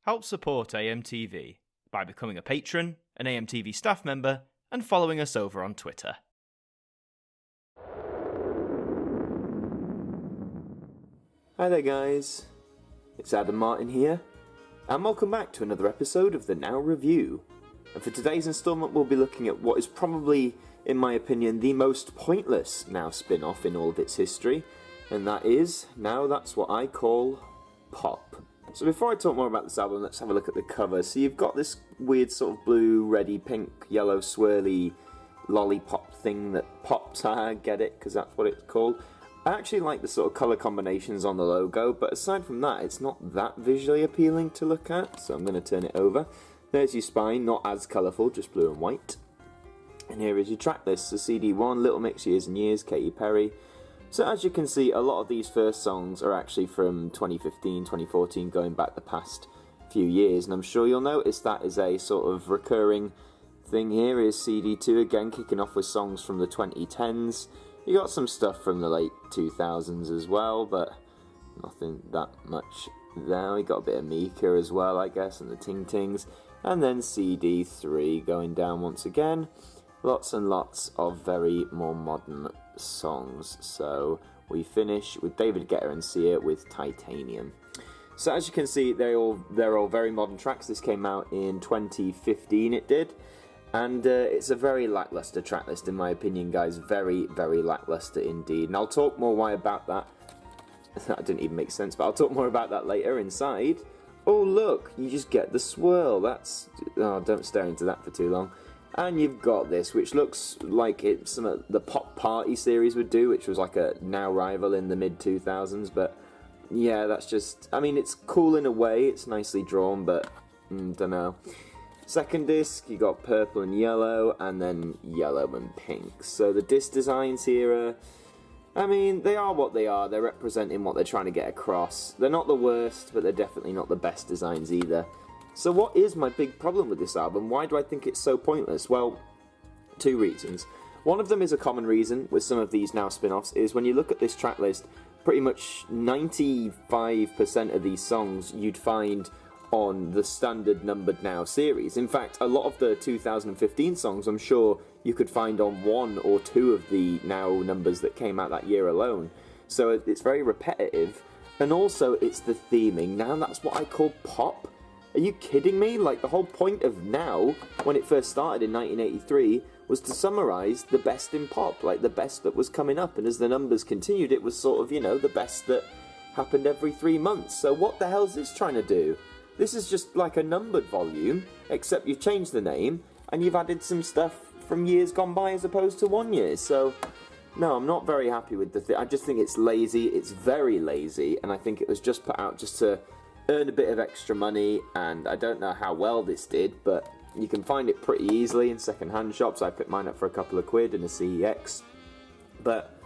Help support AMTV by becoming a patron, an AMTV staff member, and following us over on Twitter. Hi there guys, it's Adam Martin here, and welcome back to another episode of the Now Review. And for today's instalment we'll be looking at what is probably, in my opinion, the most pointless Now spin-off in all of its history, and that is, Now That's What I Call Pop. So before I talk more about this album, let's have a look at the cover. So you've got this weird sort of blue, reddy, pink, yellow, swirly lollipop thing that pops. I get it, because that's what it's called. I actually like the sort of colour combinations on the logo, but aside from that, it's not that visually appealing to look at, so I'm going to turn it over. There's your spine, not as colourful, just blue and white. And here is your track list. So CD1, Little Mix, Years and Years, Katy Perry. So as you can see, a lot of these first songs are actually from 2015, 2014, going back the past few years. And I'm sure you'll notice that is a sort of recurring thing here. Is CD2 again, kicking off with songs from the 2010s. You got some stuff from the late 2000s as well, but nothing that much there. We got a bit of Mika as well, I guess, and the Ting Tings. And then CD3 going down once again. Lots and lots of very more modern songs. So we finish with David Guetta and Sia with Titanium. So as you can see, they're all very modern tracks. This came out in 2015, it did. And it's a very lackluster track list in my opinion, guys. Very, very lackluster indeed. And I'll talk more why about that. That didn't even make sense, but I'll talk more about that later. Inside. Oh look, you just get the swirl. That's... oh, don't stare into that for too long. And you've got this, which looks like it's some the Pop Party series would do, which was like a Now rival in the mid-2000s, but yeah, that's just... I mean, it's cool in a way, it's nicely drawn, but dunno. Second disc, you got purple and yellow, and then yellow and pink. So the disc designs here are... I mean, they are what they are, they're representing what they're trying to get across. They're not the worst, but they're definitely not the best designs either. So what is my big problem with this album? Why do I think it's so pointless? Well, two reasons. One of them is a common reason with some of these Now spin-offs, is when you look at this track list, pretty much 95% of these songs you'd find on the standard numbered Now series. In fact, a lot of the 2015 songs I'm sure you could find on one or two of the Now numbers that came out that year alone. So it's very repetitive, and also it's the theming. Now That's What I Call Pop? Are you kidding me? Like, the whole point of Now, when it first started in 1983, was to summarise the best in pop, like the best that was coming up, and as the numbers continued, it was sort of, you know, the best that happened every 3 months. So what the hell is this trying to do? This is just like a numbered volume, except you've changed the name, and you've added some stuff from years gone by as opposed to 1 year, so... no, I'm not very happy with the thing. I just think it's lazy, it's very lazy, and I think it was just put out just to earn a bit of extra money, and I don't know how well this did, but you can find it pretty easily in second-hand shops. I picked mine up for a couple of quid in a CEX, but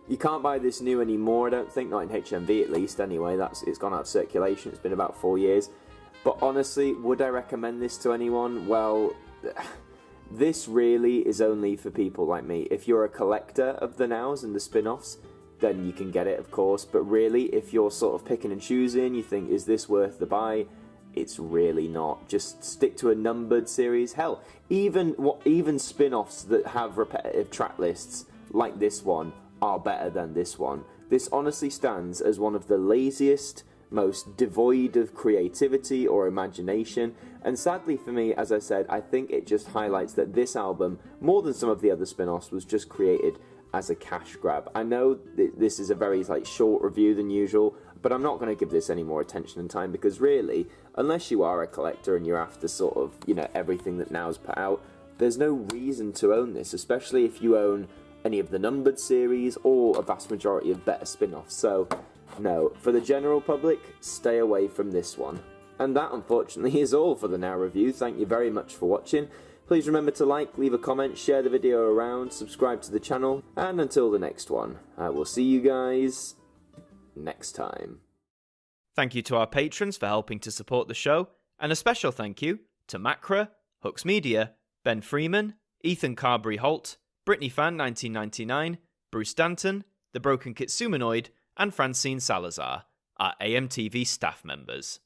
you can't buy this new anymore, I don't think, not in HMV at least, anyway. It's gone out of circulation, it's been about 4 years, but honestly, would I recommend this to anyone? Well, this really is only for people like me. If you're a collector of the Nows and the spin-offs, then you can get it, of course, but really, if you're sort of picking and choosing, you think, is this worth the buy? It's really not. Just stick to a numbered series. Hell, even spin-offs that have repetitive track lists, like this one, are better than this one. This honestly stands as one of the laziest, most devoid of creativity or imagination, and sadly for me, as I said, I think it just highlights that this album, more than some of the other spin-offs, was just created as a cash grab. I know this is a very short review than usual, but I'm not going to give this any more attention and time, because really, unless you are a collector and you're after sort of, you know, everything that Now's put out, there's no reason to own this, especially if you own any of the numbered series or a vast majority of better spin-offs. So no, for the general public, stay away from this one. And that unfortunately is all for the Now review. Thank you very much for watching. Please remember to like, leave a comment, share the video around, subscribe to the channel, and until the next one, I will see you guys next time. Thank you to our patrons for helping to support the show, and a special thank you to Macra, Hooks Media, Ben Freeman, Ethan Carberry-Holt, Brittany Fan 1999, Bruce Danton, The Broken Kitsumanoid, and Francine Salazar, our AMTV staff members.